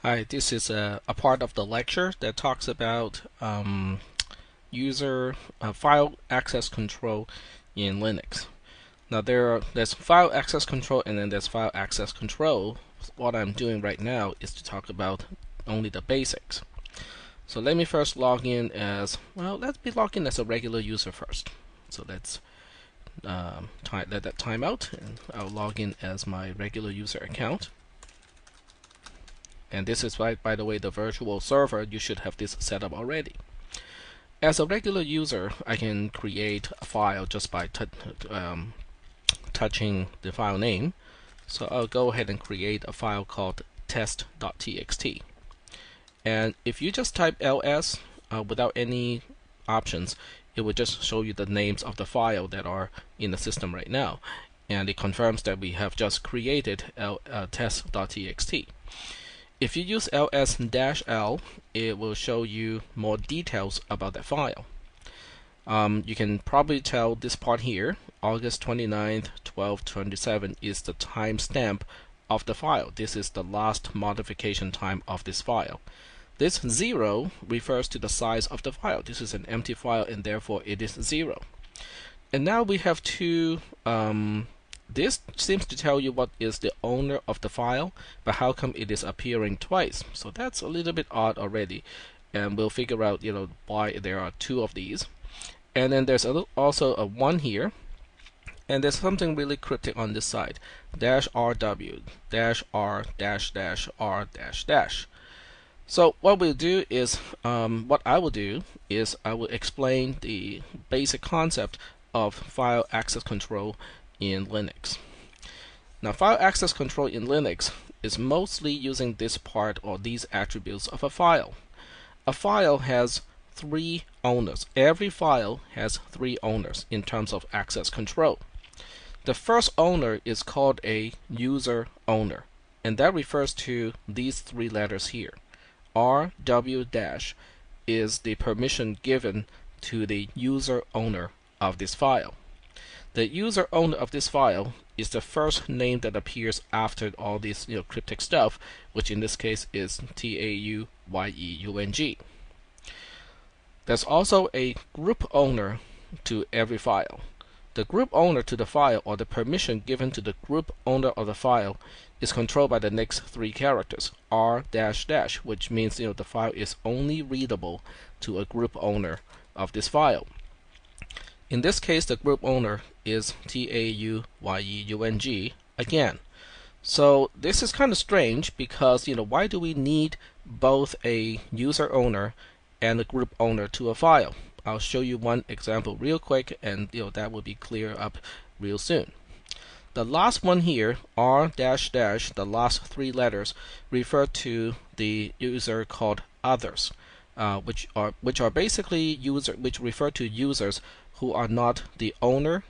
Hi, this is a part of the lecture that talks about user file access control in Linux. Now there's file access control and then there's file access control. What I'm doing right now is to talk about only the basics. So let me first log in as, well, let's be logged in as a regular user first. So let's let that time out, and I'll log in as my regular user account. And this is, by the way, the virtual server. You should have this set up already. As a regular user, I can create a file just by touching the file name. So I'll go ahead and create a file called test.txt. And if you just type ls without any options, it will just show you the names of the file that are in the system right now. And it confirms that we have just created test.txt. If you use ls-l, it will show you more details about that file. You can probably tell this part here, August 29th, 1227, is the timestamp of the file. This is the last modification time of this file. This 0 refers to the size of the file. This is an empty file, and therefore it is 0. And now we have two this seems to tell you what is the owner of the file, but how come it is appearing twice? So that's a little bit odd already, and we'll figure out, why there are two of these. And then there's also a 1 here, and there's something really cryptic on this side: -rw, -r, -r, -. So what we'll do is, what I will do is I will explain the basic concept of file access control in Linux. Now, file access control in Linux is mostly using this part or these attributes of a file. A file has three owners. Every file has three owners in terms of access control. The first owner is called a user owner, and that refers to these three letters here. RW- is the permission given to the user owner of this file. The user owner of this file is the first name that appears after all this cryptic stuff, which in this case is TAUYEUNG. There's also a group owner to every file. The group owner to the file, or the permission given to the group owner of the file, is controlled by the next three characters, R-, which means the file is only readable to a group owner of this file. In this case, the group owner is TAUYEUNG again. So this is kind of strange because, why do we need both a user owner and a group owner to a file? I'll show you one example real quick, and that will be clear up real soon. The last one here, R-, the last three letters, refer to the user called others, which are basically which refer to users who are not the owner,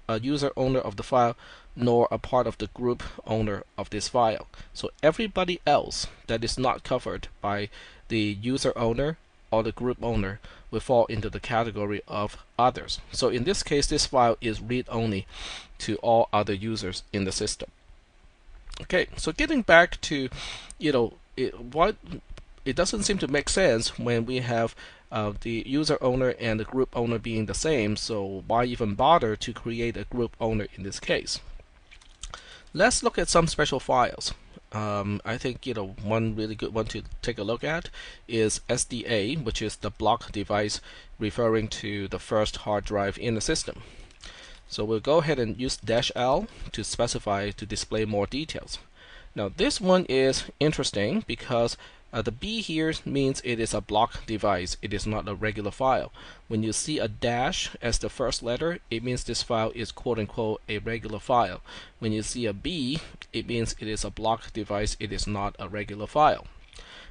a user owner of the file, nor a part of the group owner of this file. So everybody else that is not covered by the user owner or the group owner will fall into the category of others. So in this case, this file is read-only to all other users in the system. Okay, so getting back to, it doesn't seem to make sense when we have the user owner and the group owner being the same, so why even bother to create a group owner in this case? Let's look at some special files. I think one really good one to take a look at is SDA, which is the block device referring to the first hard drive in the system. So we'll go ahead and use -L to specify to display more details. Now this one is interesting because the B here means it is a block device. It is not a regular file. When you see a dash as the first letter, it means this file is quote-unquote a regular file. When you see a B, it means it is a block device. It is not a regular file.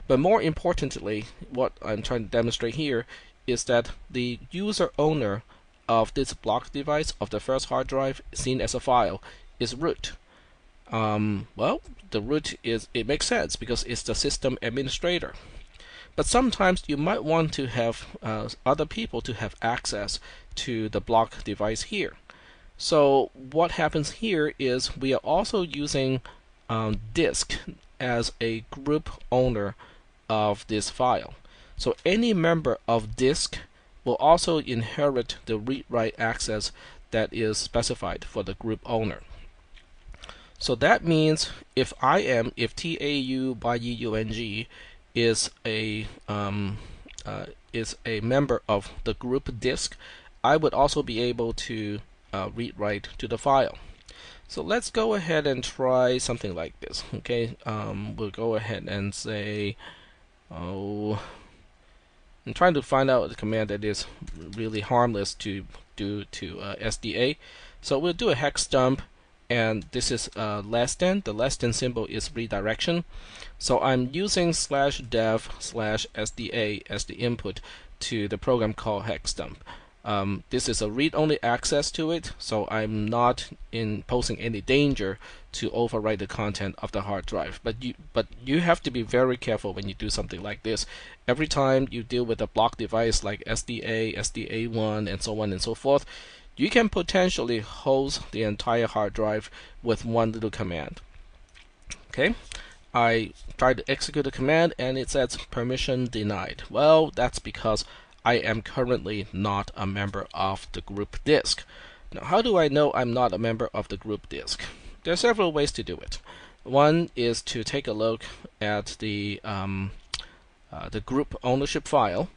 But more importantly, what I'm trying to demonstrate here is that the user owner of this block device, of the first hard drive seen as a file, is root. Well, the root it makes sense because it's the system administrator. But sometimes you might want to have other people to have access to the block device here. So what happens here is we are also using disk as a group owner of this file. So any member of disk will also inherit the read-write access that is specified for the group owner. So that means if TAUYEUNG is a member of the group disk, I would also be able to read-write to the file. So let's go ahead and try something like this. Okay, we'll go ahead and say, I'm trying to find out the command that is really harmless to do to SDA. So we'll do a hex dump, and this is less than. The less than symbol is redirection. So I'm using /dev/SDA as the input to the program called hex dump. This is a read-only access to it, so I'm not posing any danger to overwrite the content of the hard drive. But you have to be very careful when you do something like this. Every time you deal with a block device like SDA, SDA1, and so on and so forth, you can potentially hose the entire hard drive with one little command. Okay, I tried to execute the command and it says permission denied. Well, that's because I am currently not a member of the group disk. Now, how do I know I'm not a member of the group disk? There are several ways to do it. One is to take a look at the group ownership file.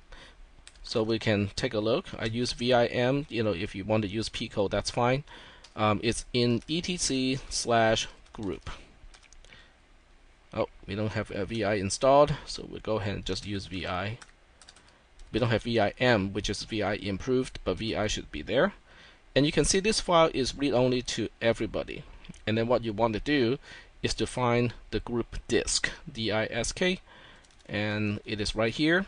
So we can take a look. I use VIM. If you want to use P code, that's fine. It's in etc/group. Oh, we don't have a VI installed, so we'll go ahead and just use VI. We don't have VIM, which is VI improved, but VI should be there. And you can see this file is read-only to everybody. And then what you want to do is to find the group disk, DISK, and it is right here.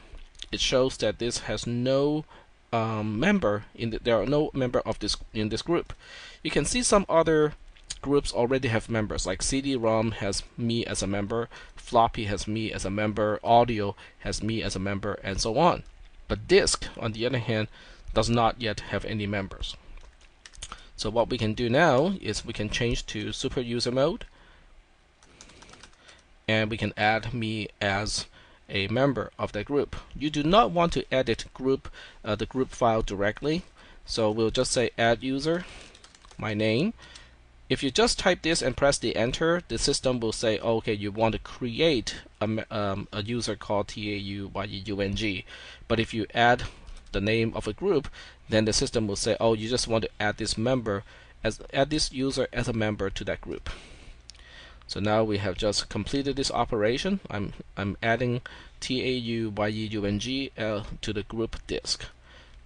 It shows that this has no member there are no member of this in this group. You can see some other groups already have members, like CD-ROM has me as a member, floppy has me as a member, audio has me as a member, and so on. But disk, on the other hand, does not yet have any members. So what we can do now is we can change to super user mode, and we can add me as a member of that group. You do not want to edit the group file directly, so we'll just say add user, my name. If you just type this and press the enter, the system will say, okay, you want to create a user called TAUYEUNG. But if you add the name of a group, then the system will say, oh, you just want to add this user as a member to that group. So now we have just completed this operation. I'm adding TAUYEUNG to the group disk.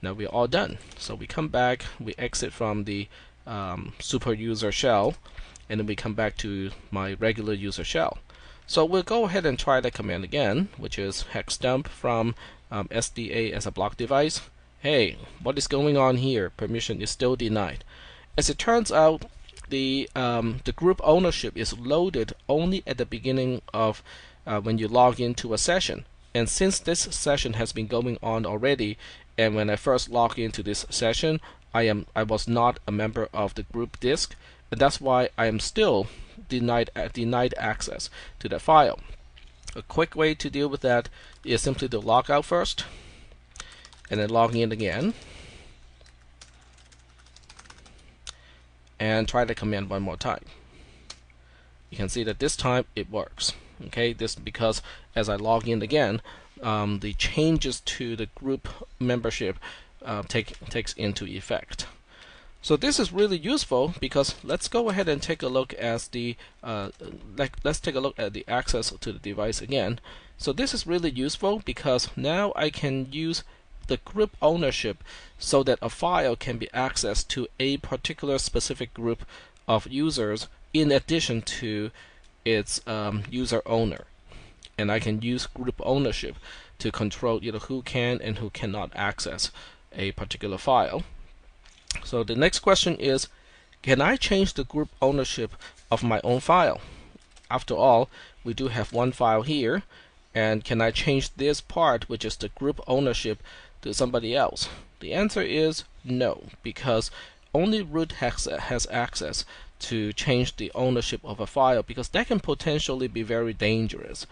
Now we're all done. So we come back, we exit from the super user shell, and then we come back to my regular user shell. So we'll go ahead and try the command again, which is hex dump from SDA as a block device. Hey, what is going on here? Permission is still denied. As it turns out, the group ownership is loaded only at the beginning of when you log into a session. And since this session has been going on already, and when I first logged into this session, I was not a member of the group disk, and that's why I am still denied access to that file. A quick way to deal with that is simply to log out first, and then log in again, and try the command one more time. You can see that this time it works. Okay, this because as I log in again, the changes to the group membership takes into effect. So this is really useful because let's go ahead and take a look at the access to the device again. So this is really useful because now I can use the group ownership so that a file can be accessed to a particular specific group of users in addition to its user owner. And I can use group ownership to control who can and who cannot access a particular file. So the next question is, can I change the group ownership of my own file? After all, we do have one file here, and can I change this part, which is the group ownership, to somebody else? The answer is no, because only root has access to change the ownership of a file, because that can potentially be very dangerous.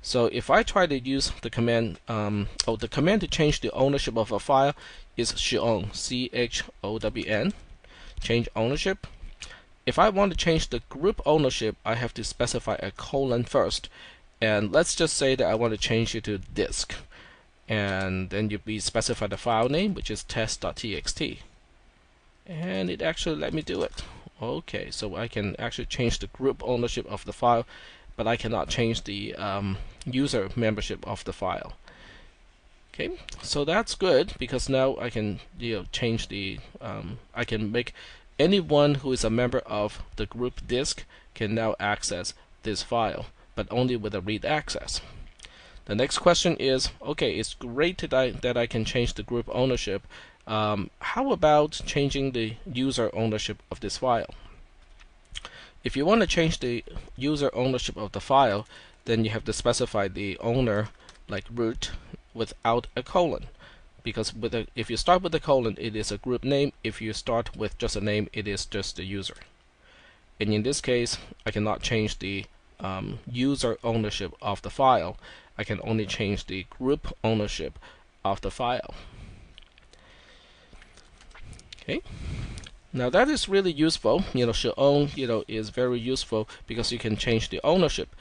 So if I try to use the command, the command to change the ownership of a file is chown, CHOWN, change ownership. If I want to change the group ownership, I have to specify a colon first, and let's just say that I want to change it to disk, and then we specify the file name, which is test.txt, and it actually let me do it. Okay, so I can actually change the group ownership of the file, but I cannot change the user membership of the file. Okay, so that's good, because now I can change the I can make anyone who is a member of the group disk can now access this file, but only with a read access. The next question is, okay, it's great that I can change the group ownership. How about changing the user ownership of this file? If you want to change the user ownership of the file, then you have to specify the owner like root without a colon, because if you start with a colon, it is a group name. If you start with just a name, it is just the user. And in this case, I cannot change the user ownership of the file. I can only change the group ownership of the file. Okay. Now that is really useful. chown, is very useful because you can change the ownership.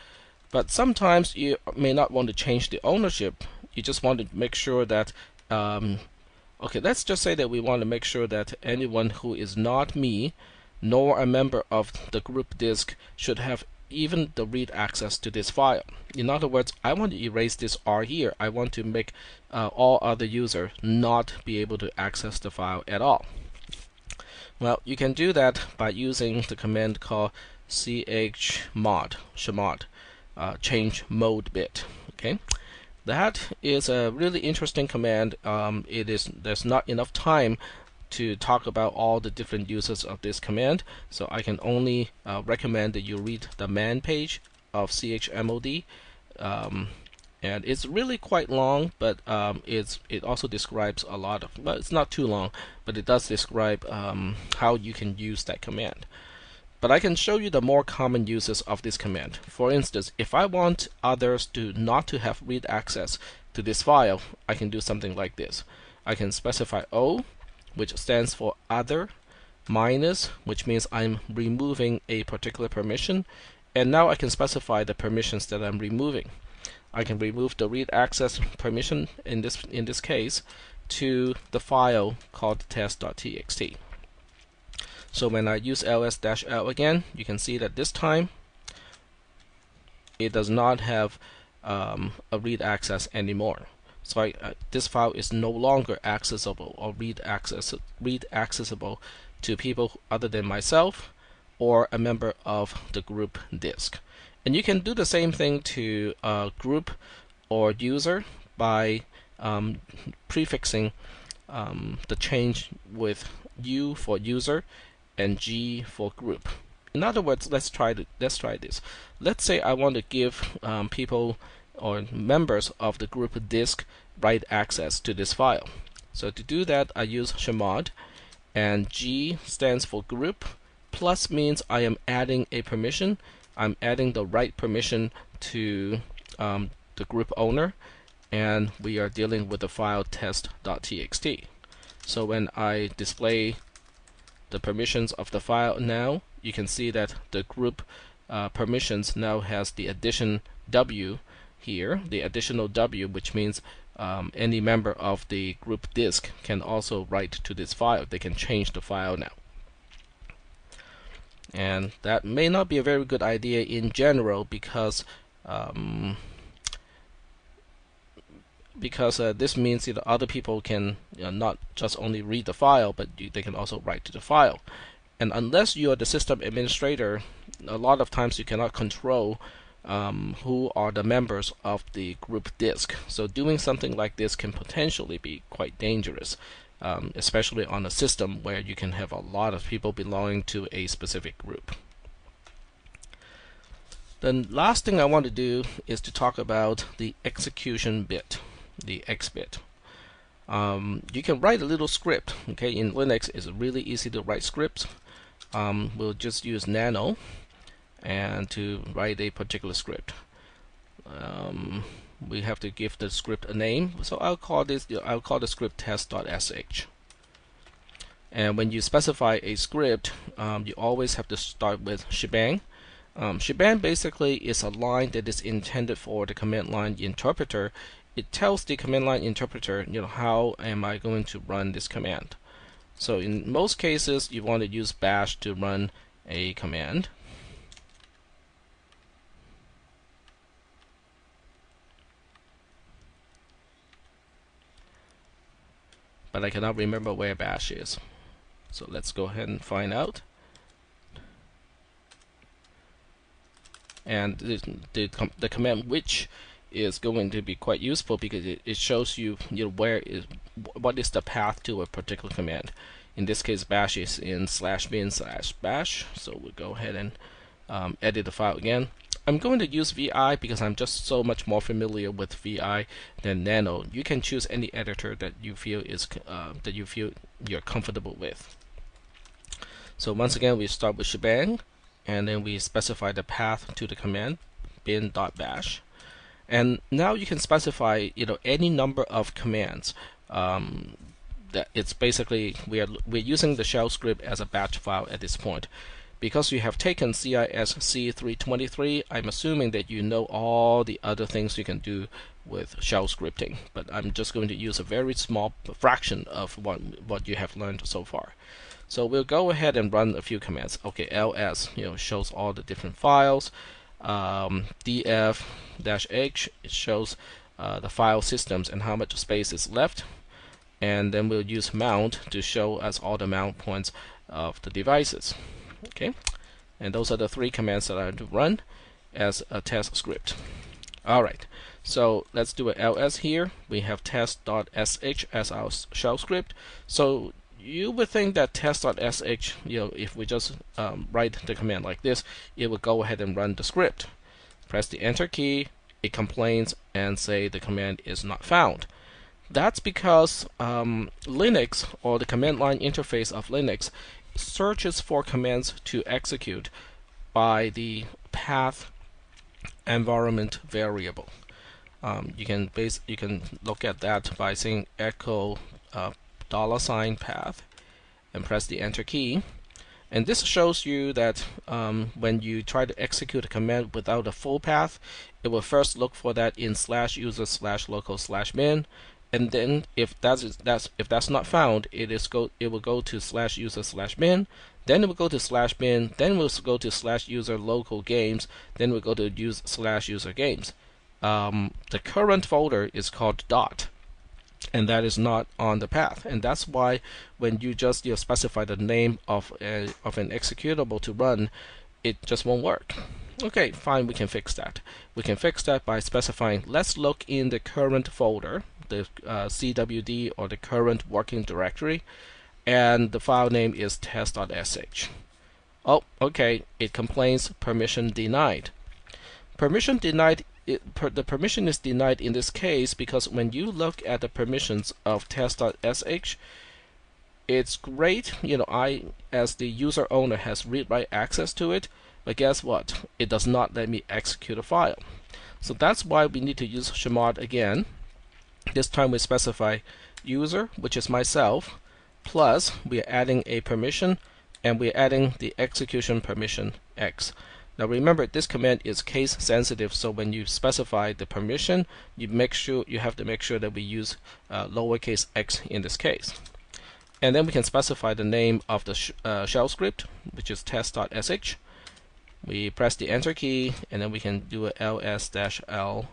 But sometimes you may not want to change the ownership. You just want to make sure that, okay, let's just say that we want to make sure that anyone who is not me, nor a member of the group disk, should have even the read access to this file. In other words, I want to erase this R here. I want to make all other users not be able to access the file at all. Well, you can do that by using the command called chmod, change mode bit. Okay, that is a really interesting command. There's not enough time to talk about all the different uses of this command, so I can only recommend that you read the man page of chmod. And it's really quite long, but it also describes a lot of, well, it's not too long, but it does describe how you can use that command. But I can show you the more common uses of this command. For instance, if I want others not to have read access to this file, I can do something like this. I can specify O, which stands for other, minus, which means I'm removing a particular permission, and now I can specify the permissions that I'm removing. I can remove the read access permission in this case to the file called test.txt. So when I use ls-l again, you can see that this time it does not have a read access anymore. So this file is no longer accessible or read accessible to people other than myself or a member of the group disk. And you can do the same thing to group or user by prefixing the change with U for user and G for group. In other words, let's try this. Let's say I want to give people or members of the group disk write access to this file. So to do that, I use chmod, and G stands for group. Plus means I am adding a permission. I'm adding the right permission to the group owner, and we are dealing with the file test.txt. So when I display the permissions of the file now, you can see that the group permissions now has the addition W here, the additional W, which means any member of the group disk can also write to this file. They can change the file now. And that may not be a very good idea in general because this means that other people can not just only read the file, but they can also write to the file. And unless you are the system administrator, a lot of times you cannot control who are the members of the group disk. So doing something like this can potentially be quite dangerous, especially on a system where you can have a lot of people belonging to a specific group. The last thing I want to do is to talk about the execution bit, the X bit. You can write a little script. Okay, in Linux, it's really easy to write scripts. we'll just use nano and to write a particular script. We have to give the script a name, so I'll call the script test.sh. And when you specify a script, you always have to start with shebang. Shebang basically is a line that is intended for the command line interpreter. It tells the command line interpreter, how am I going to run this command. So in most cases, you want to use bash to run a command. But I cannot remember where bash is. So let's go ahead and find out. And the command which is going to be quite useful because it shows you, what is the path to a particular command. In this case, bash is in /bin/bash. So we'll go ahead and edit the file again. I'm going to use VI because I'm just so much more familiar with VI than nano. You can choose any editor that you feel you're comfortable with. So once again, we start with shebang, and then we specify the path to the command bin.bash. And now you can specify any number of commands. That it's basically we're using the shell script as a batch file at this point. Because you have taken cisn120, I'm assuming that you know all the other things you can do with shell scripting. But I'm just going to use a very small fraction of what you have learned so far. So we'll go ahead and run a few commands. Okay, ls shows all the different files. df-h it shows the file systems and how much space is left. And then we'll use mount to show us all the mount points of the devices. Okay, and those are the three commands that I have to run as a test script. Alright, so let's do an ls here. We have test.sh as our shell script. So you would think that test.sh, if we just write the command like this, it will go ahead and run the script. Press the enter key, it complains and say the command is not found. That's because Linux, or the command line interface of Linux, searches for commands to execute by the path environment variable. You can look at that by saying echo $path and press the enter key. And this shows you that when you try to execute a command without a full path, it will first look for that in /user/local/bin. And then if that's not found, it will go to /user/bin, then it will go to /bin, then it will go to /user local games, then we'll go to /user games. The current folder is called dot, and that is not on the path, and that's why when you just specify the name of an executable to run, it just won't work. Okay, fine, we can fix that. We can fix that by specifying, let's look in the current folder, the CWD, or the current working directory, and the file name is test.sh. Oh, okay, it complains permission denied. Permission denied. The permission is denied in this case because when you look at the permissions of test.sh, it's great, I as the user owner has read-write access to it, but guess what? It does not let me execute a file. So that's why we need to use chmod again. This time we specify user, which is myself, plus we are adding a permission, and we're adding the execution permission x. Now remember, this command is case sensitive, so when you specify the permission, you have to make sure that we use lowercase x in this case. And then we can specify the name of the shell script, which is test.sh. We press the enter key, and then we can do a ls-l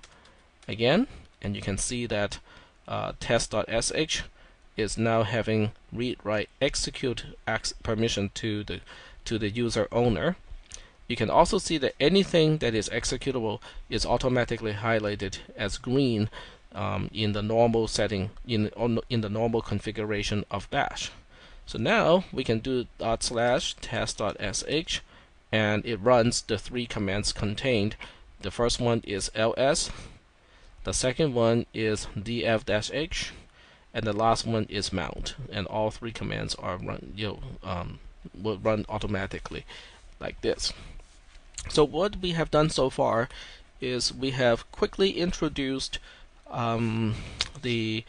again, and you can see that test.sh is now having read-write execute permission to the user owner. You can also see that anything that is executable is automatically highlighted as green in the normal setting, in the normal configuration of bash. So now we can do /test.sh, and it runs the three commands contained. The first one is ls, the second one is df-h, and the last one is mount. And all three commands are will run automatically like this. So what we have done so far is we have quickly introduced the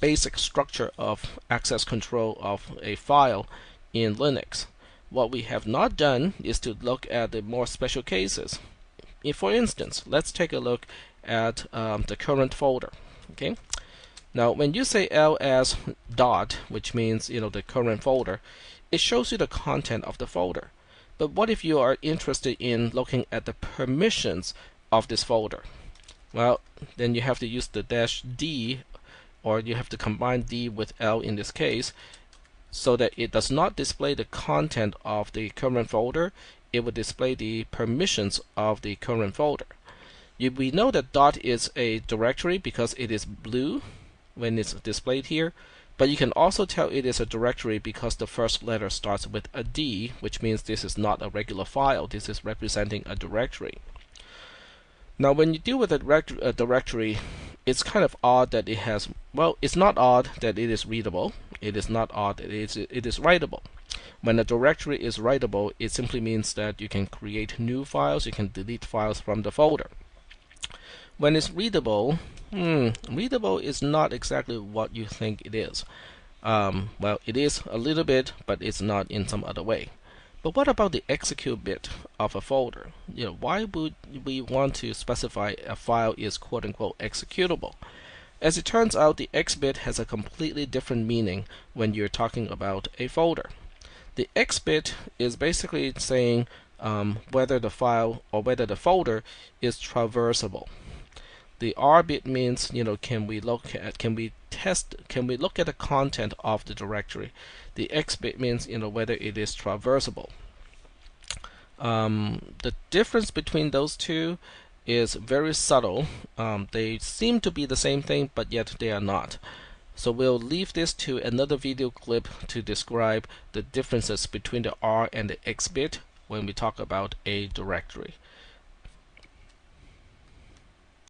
basic structure of access control of a file in Linux. What we have not done is to look at the more special cases. For instance, let's take a look at the current folder. Okay. Now, when you say ls dot, which means the current folder, it shows you the content of the folder. But what if you are interested in looking at the permissions of this folder? Well, then you have to use the -d, or you have to combine d with l in this case, so that it does not display the content of the current folder. It will display the permissions of the current folder. We know that dot is a directory because it is blue when it's displayed here, but you can also tell it is a directory because the first letter starts with a D, which means this is not a regular file. This is representing a directory. Now, when you deal with a directory, it's kind of odd that it has, well, it's not odd that it is readable. It is not odd that it is writable. When a directory is writable, it simply means that you can create new files, you can delete files from the folder. When it's readable, readable is not exactly what you think it is. Well, it is a little bit, but it's not in some other way. But what about the execute bit of a folder? Why would we want to specify a file is quote-unquote executable? As it turns out, the X bit has a completely different meaning when you're talking about a folder. The X bit is basically saying whether the file or whether the folder is traversable. The R bit means, can we look at the content of the directory. The X bit means, whether it is traversable. The difference between those two is very subtle. They seem to be the same thing, but yet they are not. So we'll leave this to another video clip to describe the differences between the R and the X bit when we talk about a directory.